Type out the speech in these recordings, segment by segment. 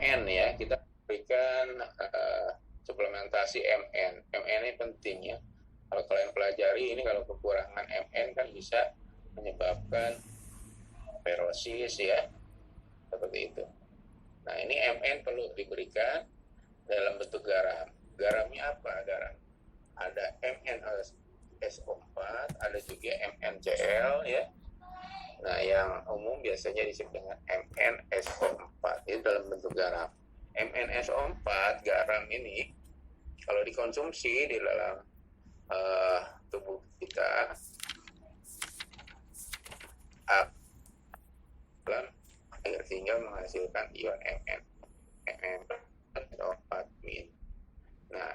MN ya, kita berikan suplementasi MN. MN ini penting ya. Kalau kalian pelajari ini, kalau kekurangan MN kan bisa menyebabkan ferosis ya, seperti itu. Nah, ini MN perlu diberikan dalam bentuk garam. Garamnya apa? Garam ada MnSO4, ada juga MnCl ya. Nah, yang umum biasanya disebut dengan MnSO4 itu dalam bentuk garam. MnSO4 garam ini kalau dikonsumsi di dalam tubuh kita dalam air sehingga menghasilkan ion MnSO4 min. Nah,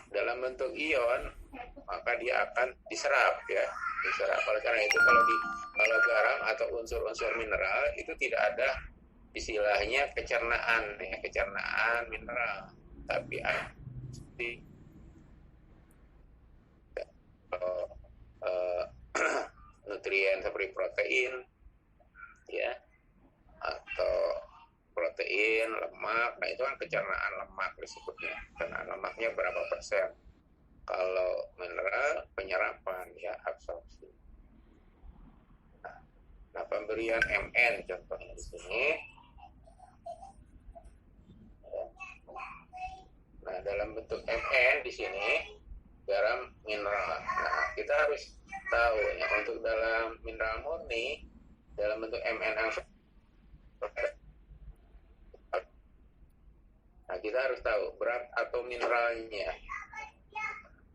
dalam bentuk ion maka dia akan diserap ya, diserap. Karena itu kalau garam atau unsur-unsur mineral itu tidak ada istilahnya kecernaan ya, kecernaan mineral, tapi nutrien seperti protein ya, atau protein, lemak, nah itu kan kecernaan lemak disebutnya. Kecernaan lemaknya berapa persen? Kalau mineral penyerapan ya, absorpsi. Nah, pemberian Mn contohnya di sini. Nah, dalam bentuk Mn di sini garam mineral. Nah, kita harus tahu ya, untuk dalam mineral murni dalam bentuk Mn. Nah, kita harus tahu berat atom mineralnya.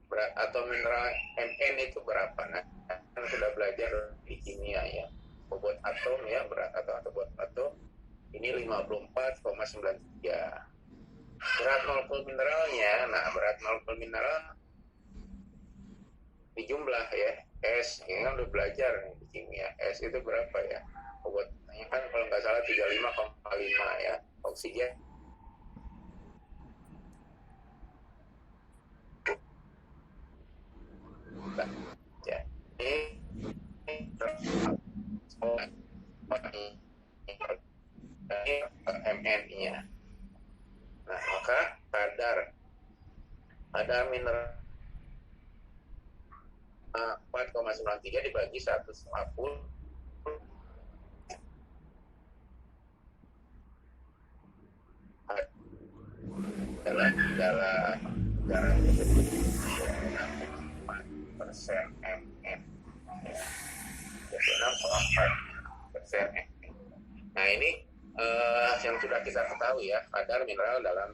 Berat atom mineral Mn itu berapa? Nah, kan sudah belajar di kimia ya. Bobot atom ya, berat atau bobot atom ini 54,93. Berat molekul mineralnya, nah berat molekul mineral dijumlah ya. S, ini kan udah belajar di kimia. S itu berapa ya? Bobotnya kan kalau nggak salah 35,5 ya. Oksigen ya. Ini Mn-nya. Nah, maka kadar mineral 4,93 dibagi 150 adalah garam tersebut 6,4% Mn. 6,4% Mn. Nah, ini yang sudah kita ketahui ya, kadar mineral dalam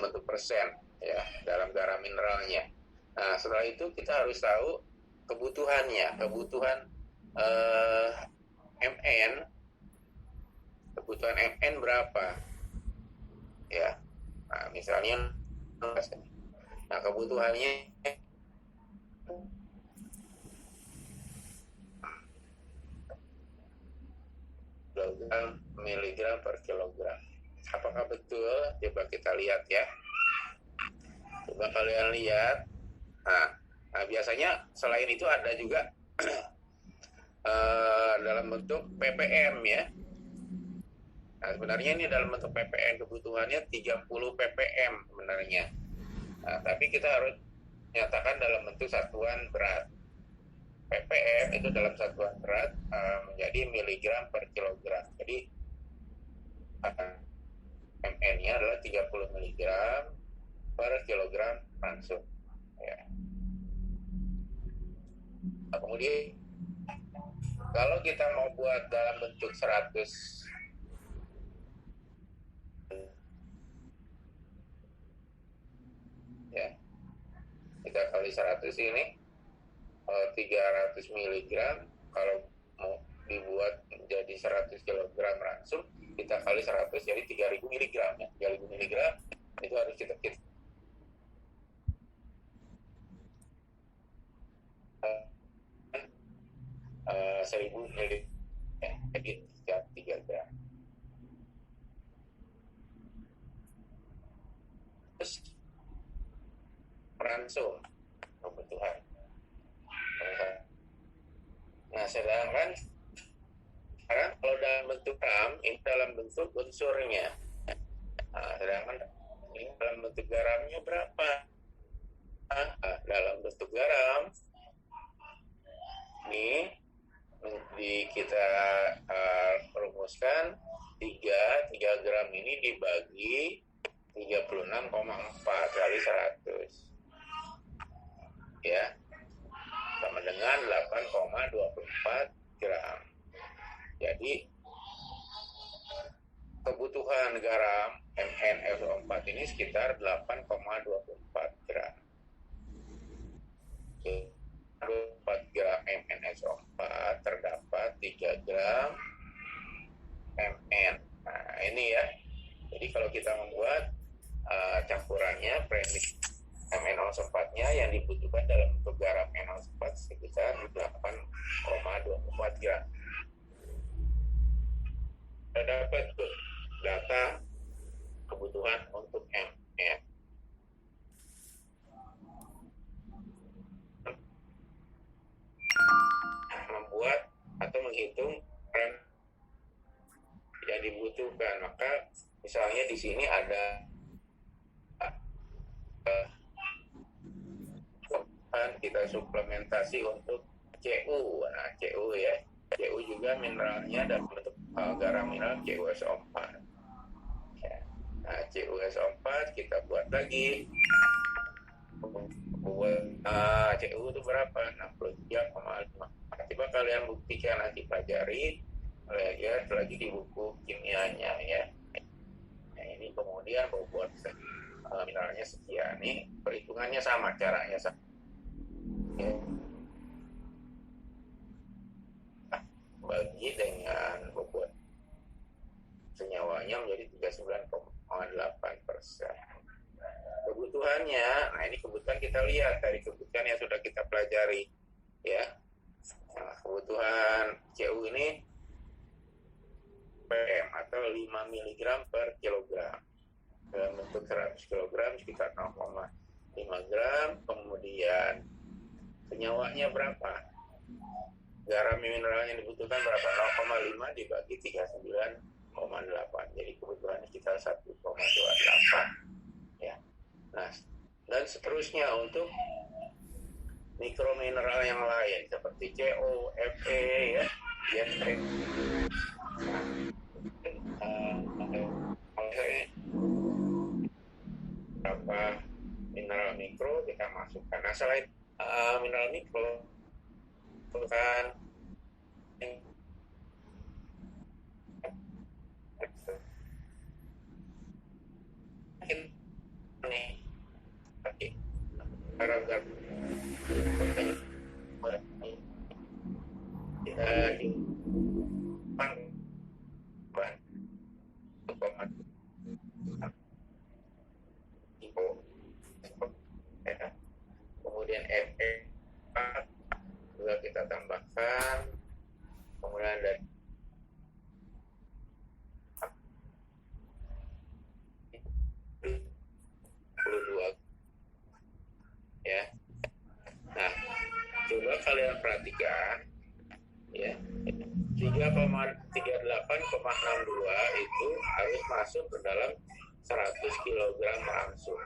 bentuk persen ya, dalam garam mineralnya. Nah, setelah itu kita harus tahu kebutuhan Mn, kebutuhan Mn berapa ya. Nah, misalnya kebutuhannya miligram per kilogram. Apakah betul? Coba kita lihat ya. Coba kalian lihat. Nah, biasanya selain itu ada juga dalam bentuk ppm ya. Nah, sebenarnya ini dalam bentuk ppm, kebutuhannya 30 ppm sebenarnya. Nah, tapi kita harus nyatakan dalam bentuk satuan berat. ppm itu dalam satuan berat menjadi miligram per kilogram. Jadi Mn-nya adalah 30 mg per kilogram langsung ya. Nah, kemudian kalau kita mau buat dalam bentuk 100 ya, kita kali 100 ini 300 mg. Kalau mau dibuat menjadi 100 kg langsung, kita kali 100 jadi 3000 mg ya. 3000 mg itu harus kita 1000 mg ya, jadi 3 gram. Terus langsung kebutuhan. Nah, sedangkan sekarang kalau dalam dalam bentuk gram, ini dalam bentuk unsurnya. Sedangkan ini dalam bentuk garamnya berapa? Dalam bentuk garam ini kita rumuskan 3 gram ini dibagi 36,4 kali 100 ya, sama dengan 8,24 gram. Jadi kebutuhan garam MnSO4 ini sekitar 8,24 gram. 4 gram MnSO4 terdapat 3 gram Mn. Nah, ini ya. Jadi kalau kita membuat campurannya, premix MnO4-nya yang dibutuhkan dalam bentuk garam NO4 sekitar 8,24 gram. Kita dapat data kebutuhan untuk Mn. Membuat atau menghitung yang dibutuhkan, maka misalnya di sini ada kita suplementasi untuk Cu. Nah, Cu ya, Cu juga mineralnya dalam bentuk garam mineral CuSO4 ya. Nah, CuSO4 kita buat lagi. Cu itu berapa? 63,5. Coba kalian buktikan, nanti pelajari, lihat lagi di buku kimianya ya. Nah, ini kemudian bobot mineralnya sekian. Nih perhitungannya sama, caranya sama ya. Bagi dengan bobot senyawanya menjadi 39,8%. Kebutuhannya, nah ini kebutuhan kita lihat dari kebutuhan yang sudah kita pelajari ya. Nah, kebutuhan Cu ini PM atau 5 mg per kilogram. Dalam bentuk 100 kg sekitar 0,5 gram. Kemudian senyawanya berapa? Garam mineral yang dibutuhkan berapa? 0,5 dibagi 39,8. Jadi kebutuhannya sekitar 1,28 ya. Nah, dan seterusnya untuk mikromineral yang lain seperti CO, Fe ya, berapa mineral mikro kita masukkan. Nah, selain mineral mikro kan kemudian Fe juga kita tambahkan, kemudian ada ya. Nah, coba kalian perhatikan ya, 38,62 itu harus masuk ke dalam 100 kg langsung.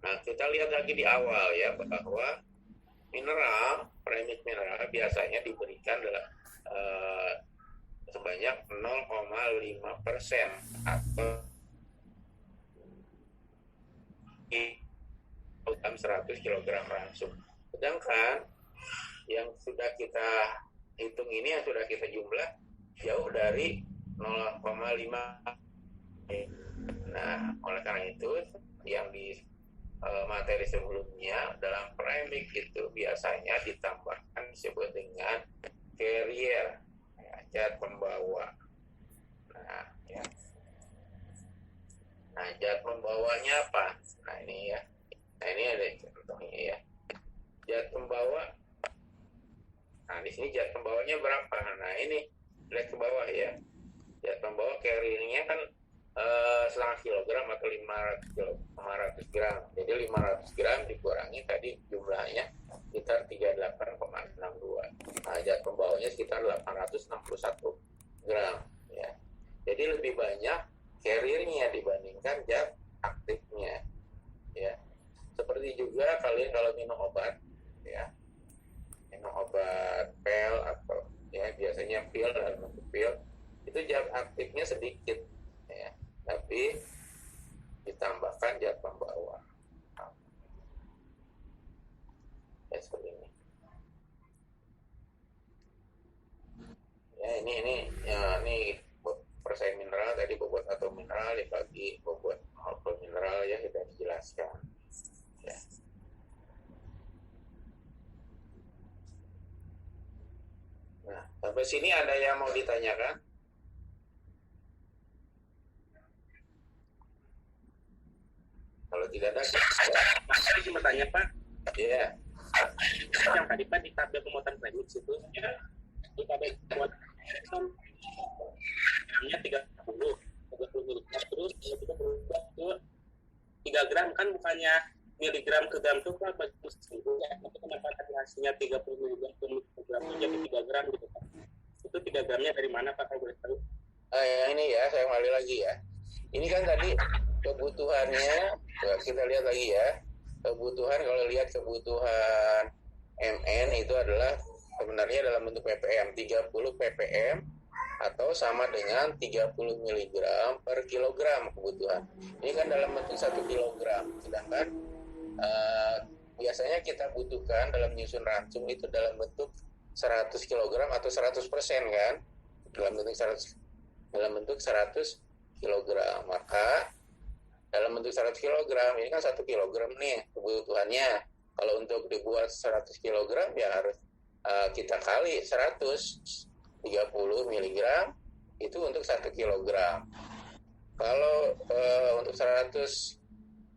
Nah, kita lihat lagi di awal ya, bahwa mineral, premix mineral biasanya diberikan sebanyak 0,5% atau dalam 100 kg langsung. Sedangkan yang sudah kita hitung ini, yang sudah kita jumlah jauh dari 0,5. Nah, oleh karena itu yang di materi sebelumnya dalam premix itu biasanya ditambahkan disebut dengan carrier, ya, zat pembawa. Nah, ya. Nah, zat pembawanya apa? Nah, ini ya. Nah, ini ada contohnya ya. Zat pembawa. Nah, di sini zat pembawanya berapa? Nah, ini lihat ke bawah ya. Zat pembawa carriernya kan setengah kilogram atau 500 gram. Jadi 500 gram dikurangi tadi jumlahnya sekitar 38,62. Nah, zat pembawanya sekitar 861. gram ya. Jadi lebih banyak carrier-nya dibandingkan zat aktifnya ya. Seperti juga kalian kalau minum obat ya, minum obat pil atau ya biasanya pil dalam bentuk pil itu zat aktifnya sedikit ya, tapi ditambahkan zat pembawa ya, seperti ini ya. Ini persen mineral tadi, bobot atau mineral dibagi bobot molekul mineral ya, sudah dijelaskan ya. Nah, sampai sini ada yang mau ditanyakan? Kalau tidak ada, saya cuma tanya Pak. Iya. Yang tadi Pak di tabel pemuatan premix itu, di tabel pemuatan gramnya 30 miligram, terus kita berubah ke 3 gram kan, bukannya miligram ke gram itu Pak, bagus ya. Tapi kenapa tadi hasilnya 30 miligram ke miligram itu jadi 3 gram gitu Pak? Itu 3 gramnya dari mana Pak, kalau boleh tahu? Ini ya, saya kembali lagi ya. Ini kan tadi kebutuhannya, kita lihat lagi ya. Kebutuhan, kalau lihat kebutuhan MN itu adalah sebenarnya dalam bentuk ppm, 30 ppm atau sama dengan 30 mg per kilogram kebutuhan. Ini kan dalam bentuk 1 kilogram, sedangkan biasanya kita butuhkan dalam menyusun ransum itu dalam bentuk 100 kg atau 100% kan, dalam bentuk 100 kg. Maka dalam bentuk 100 kg ini kan 1 kg nih kebutuhannya. Kalau untuk dibuat 100 kg ya harus kita kali 130 mg itu untuk 1 kg. Kalau untuk 100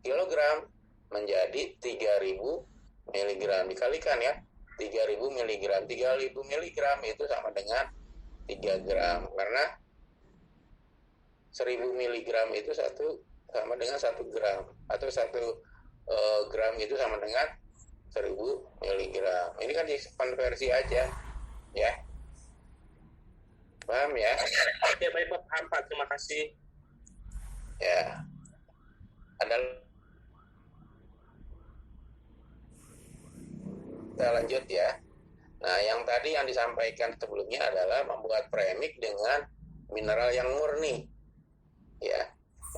kg menjadi 3000 mg, dikalikan ya, 3000 mg. 3000 mg itu sama dengan 3 gram, karena 1000 mg itu sama dengan 1 gram, atau 1 gram itu sama dengan 1000 mg. Ini kan konversi aja ya, paham ya? Oke, baik Pak, paham Pak, terima kasih ya. Kita lanjut ya. Nah, yang tadi yang disampaikan sebelumnya adalah membuat premix dengan mineral yang murni ya,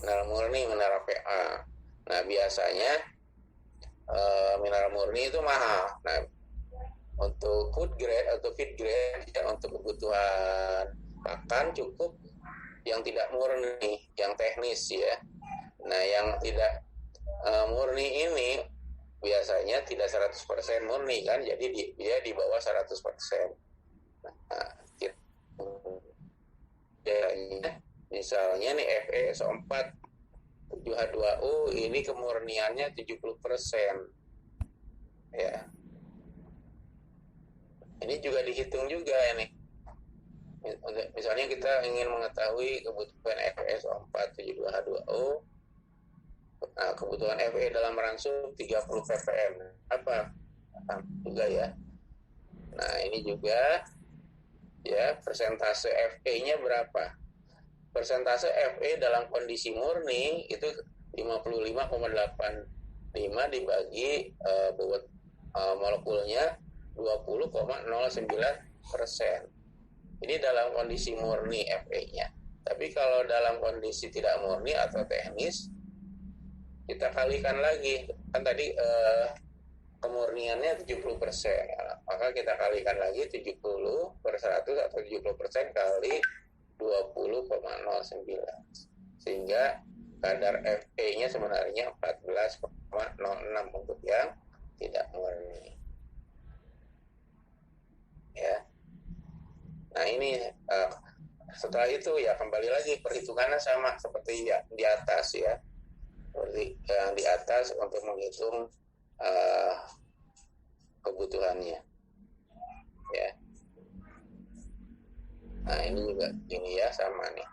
mineral murni, mineral PA. Nah, biasanya mineral murni itu mahal. Nah, untuk food grade atau feed grade ya, untuk kebutuhan pakan cukup yang tidak murni, yang teknis ya. Nah, yang tidak murni ini biasanya tidak 100% murni kan, jadi dia di bawah 100%. Nah, misalnya nih FeSO4 7H2O ini kemurniannya 70% ya. Ini juga dihitung juga ini. Misalnya kita ingin mengetahui kebutuhan FeSO4 72H2O, nah, kebutuhan Fe dalam ransum 30 ppm apa juga ya. Nah, ini juga ya, persentase Fe-nya berapa? Persentase Fe dalam kondisi murni itu 55,85 dibagi bobot molekulnya 20,09%. Ini dalam kondisi murni Fe-nya. Tapi kalau dalam kondisi tidak murni atau teknis, kita kalikan lagi. Kan tadi kemurniannya 70%. Maka kita kalikan lagi 70 per 100 atau 70% kali 20,09. Sehingga kadar Fe-nya sebenarnya 14,06 untuk yang tidak murni. Ya. Nah, ini setelah itu ya kembali lagi perhitungannya sama seperti ya, di atas ya. Seperti yang di atas untuk menghitung kebutuhannya ya. Nah, ini juga ini ya, sama nih.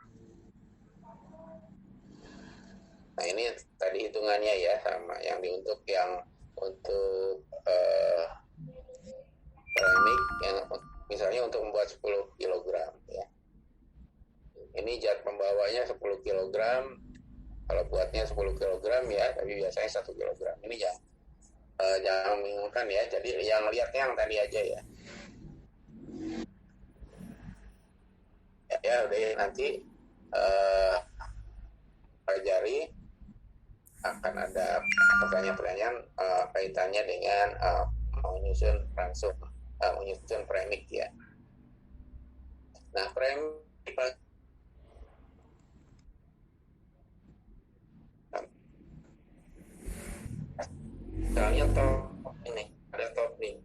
Nah, ini tadi hitungannya ya sama yang untuk premix yang misalnya untuk membuat 10 kg ya. ini zat pembawanya 10 kg. Kalau buatnya 10 kg ya, tapi biasanya 1 kg. Ini jangan membingungkan ya. Jadi yang lihatnya yang tadi aja ya. Ya udah ya, nanti pelajari akan ada pertanyaan-pertanyaan kaitannya dengan menyusun premix ya. Nah, premix misalnya ini ada topping.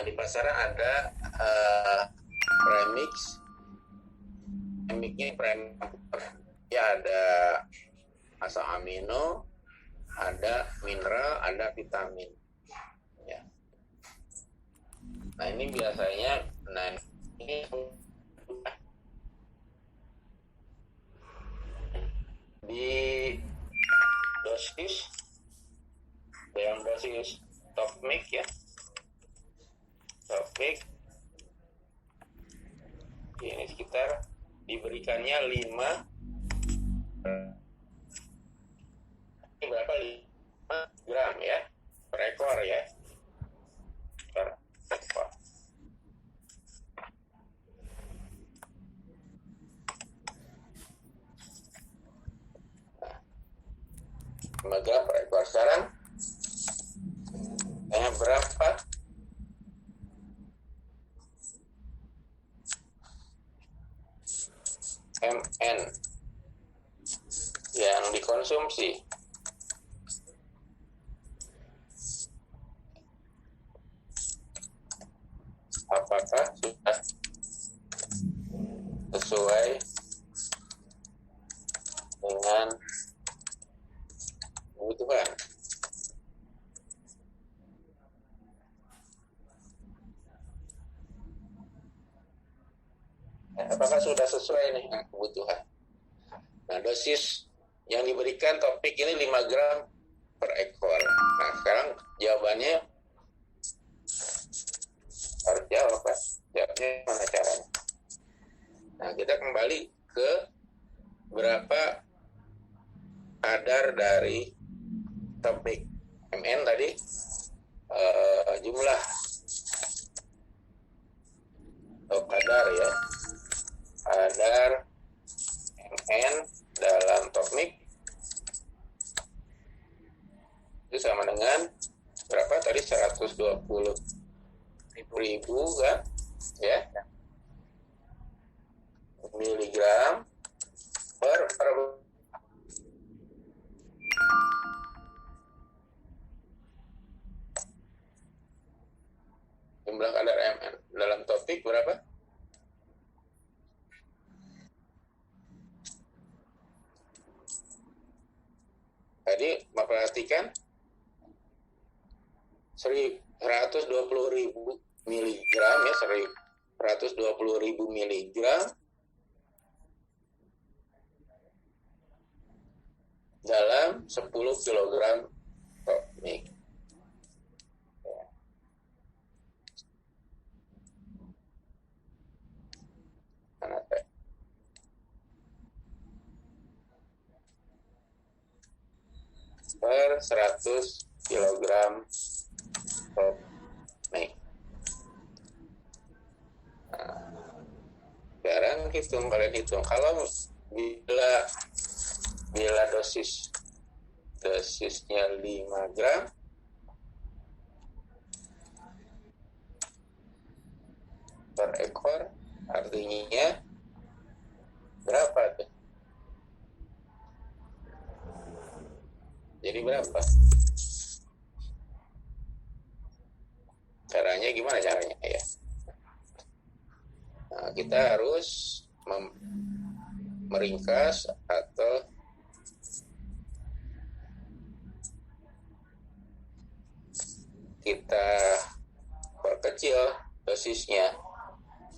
Di pasaran ada premixnya ya, ada asam amino, ada mineral, ada vitamin ya. Nah ini biasanya ini di dosis dalam dosis top mix ya, top mix ini sekitar diberikannya 5 berapa 5 gram ya per ekor ya, per ekor. Nah, 5 gram per ekor. Sekarang berapa mn yang dikonsumsi? Apakah sudah sesuai dengan kebutuhan? Apakah sudah sesuai nih dengan kebutuhan? Nah, dosis yang diberikan topik ini 5 gram per ekor. Nah, sekarang jawabannya harus jawab, Pak. Jawabnya mana caranya? Nah, kita kembali ke berapa kadar dari topik MN tadi, jumlah kadar ya, kadar MN dalam topik itu sama dengan berapa tadi, 120.000 kan ya, miligram per jumlah kadar MN dalam topik berapa? Tadi perhatikan 120.000 miligram ya, 120.000 miligram dalam 10 kilogram topik. Per 100 kilogram topik. Sekarang kalian hitung kalau bila dosisnya 5 gram per ekor, artinya berapa tuh? Jadi berapa? Caranya gimana caranya ya? Nah, kita harus meringkas atau kita perkecil dosisnya.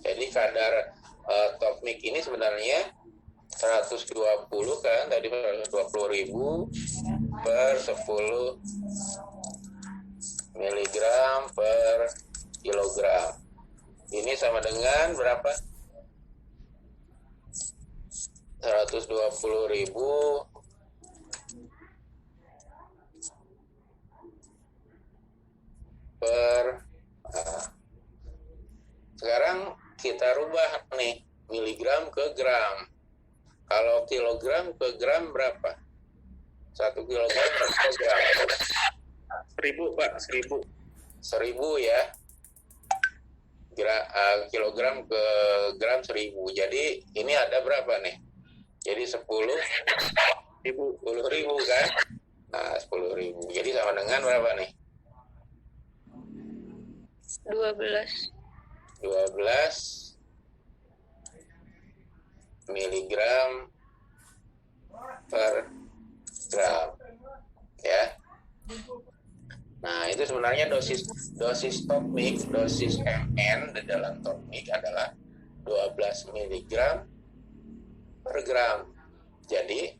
Jadi kadar top mix ini sebenarnya 120 kan, tadi 120.000 per 10 miligram per kilogram. Ini sama dengan berapa? 120.000 per sekarang kita rubah nih miligram ke gram. Kalau kilogram ke gram berapa? 1 kilogram per gram. 1.000 Pak, 1.000. 1.000 ya. Kilogram ke gram 1.000. Jadi ini ada berapa nih? Jadi 10.000 kan? Nah, 10.000. Jadi sama dengan berapa nih? 12 miligram per gram ya. Nah, itu sebenarnya dosis top mix, dosis MN di dalam top mix adalah 12 miligram per gram. Jadi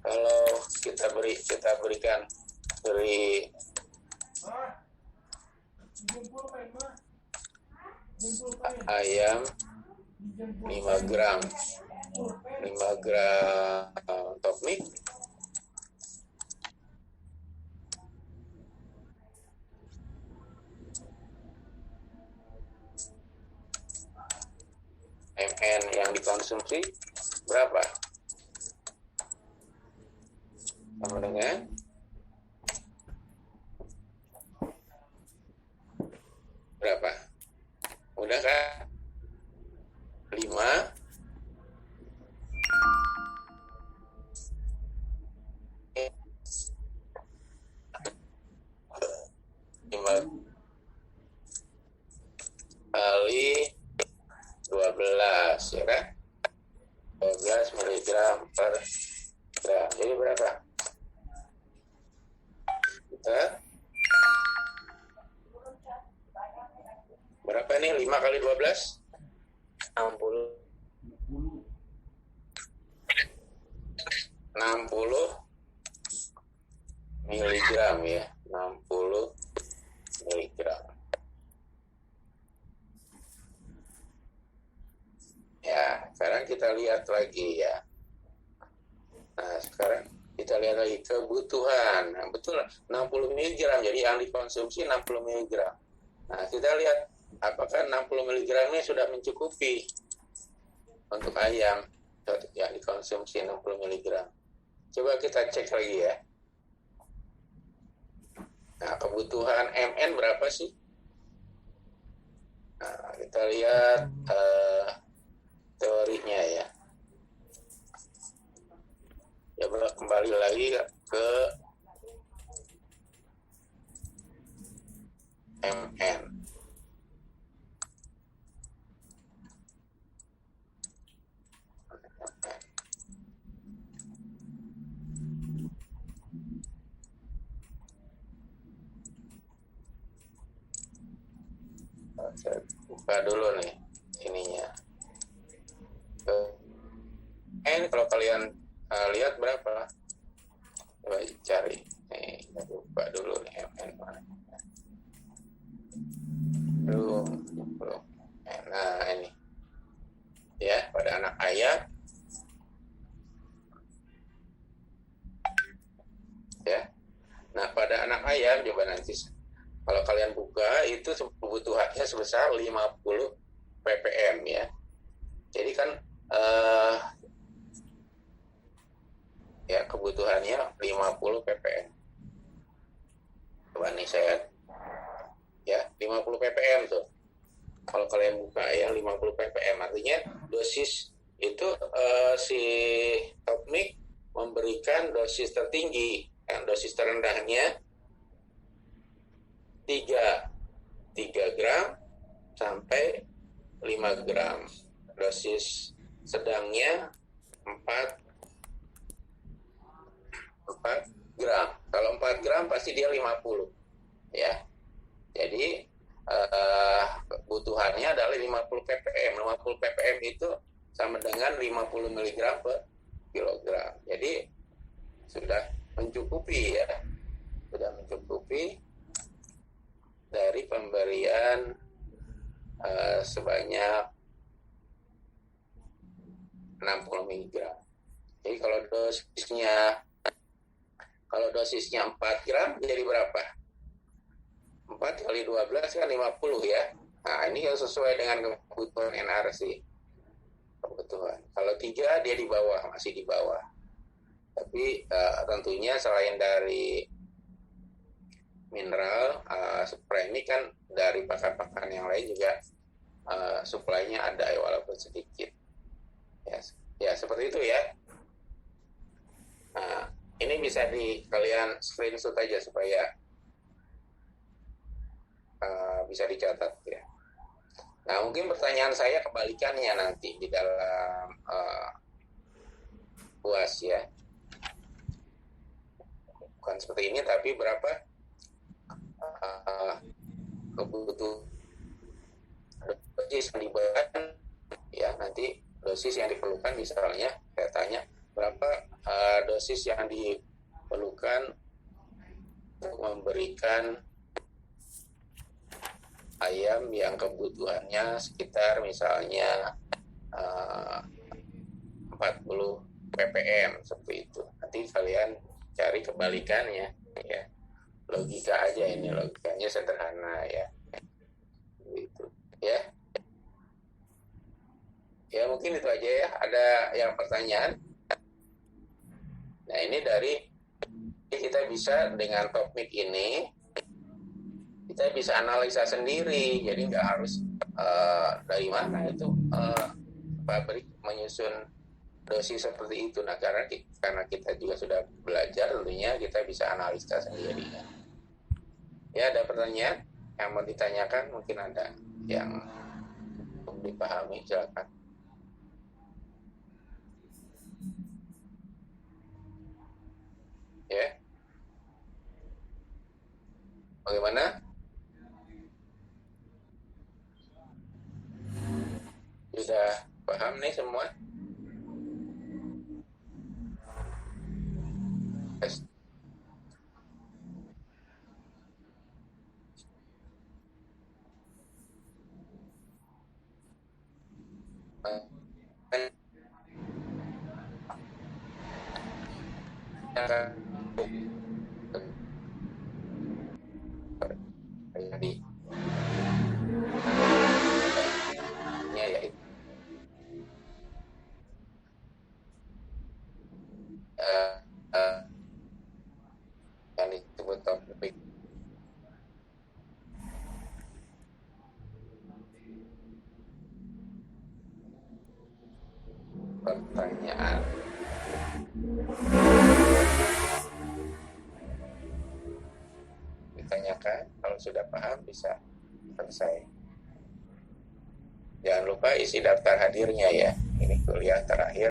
kalau kita berikan ayam 5 gram top mix MN yang dikonsumsi berapa? Sama dengan berapa? Udah kan? 5 kali 12 ya kan? 12 miligram per gram. Jadi berapa? Kita berapa nih 5 kali 12? 60 miligram ya, 60 miligram. Ya, sekarang kita lihat lagi ya. Nah, sekarang kita lihat lagi kebutuhan. Nah, betul 60 miligram, jadi yang dikonsumsi 60 miligram. Nah, kita lihat apakah 60 miligram ini sudah mencukupi untuk ayam yang dikonsumsi 60 miligram. Coba kita cek lagi ya. Nah, kebutuhan MN berapa sih? Nah, kita lihat teorinya ya. Ya, kembali lagi ke MN. Saya buka dulu nih ininya. Kalau kalian lihat berapa? Coba cari. Nih, kita buka dulu nih MN mana. Belum. Nah, ini. Ya, pada anak ayam. Ya. Nah, pada anak ayam coba nanti kalau kalian buka itu kebutuhannya sebesar 50 ppm ya. Jadi kan ya kebutuhannya 50 ppm. Coba nih saya ya 50 ppm tuh. Kalau kalian buka ya 50 ppm artinya dosis itu si top mix memberikan dosis tertinggi. Yang dosis terendahnya 3 gram sampai 5 gram. Dosis sedangnya 4 gram. Kalau 4 gram pasti dia 50. Ya. Jadi kebutuhannya adalah 50 ppm. 50 ppm itu sama dengan 50 mg per kilogram. Jadi sudah mencukupi ya. Sudah mencukupi dari pemberian sebanyak 60 mg. Jadi kalau dosisnya 4 gram jadi berapa? 4 kali 12 kan 50 ya. Nah, ini yang sesuai dengan kebutuhan NRC. Kebutuhan. Kalau 3 dia di bawah, masih di bawah. Tapi tentunya selain dari mineral, supply ini kan dari pakan-pakan yang lain juga supply-nya ada ya, walaupun sedikit. Ya seperti itu ya. Nah, ini bisa kalian screenshot aja supaya bisa dicatat ya. Nah, mungkin pertanyaan saya kebalikannya nanti di dalam UAS ya. Bukan seperti ini, tapi berapa kebutuhan dosis yang dibutuhkan ya, nanti dosis yang diperlukan misalnya saya tanya berapa dosis yang diperlukan untuk memberikan ayam yang kebutuhannya sekitar misalnya 40 ppm seperti itu. Nanti kalian cari kebalikannya ya. Logika aja ini, logikanya sederhana ya. Gitu ya. Ya mungkin itu aja ya. Ada yang pertanyaan? Nah, ini kita bisa dengan topik ini kita bisa analisa sendiri, jadi nggak harus dari mana itu pabrik menyusun dosis seperti itu. Nah, karena kita juga sudah belajar, tentunya kita bisa analisa sendiri. Ya, ada pertanyaan yang mau ditanyakan, mungkin ada yang belum dipahami, silakan. Ya, bagaimana? Sudah paham nih semua? Yes. Yang disebut topik pertanyaan. Ditanyakan, kalau sudah paham bisa selesai. Jangan lupa isi daftar hadirnya ya. Ini kuliah terakhir.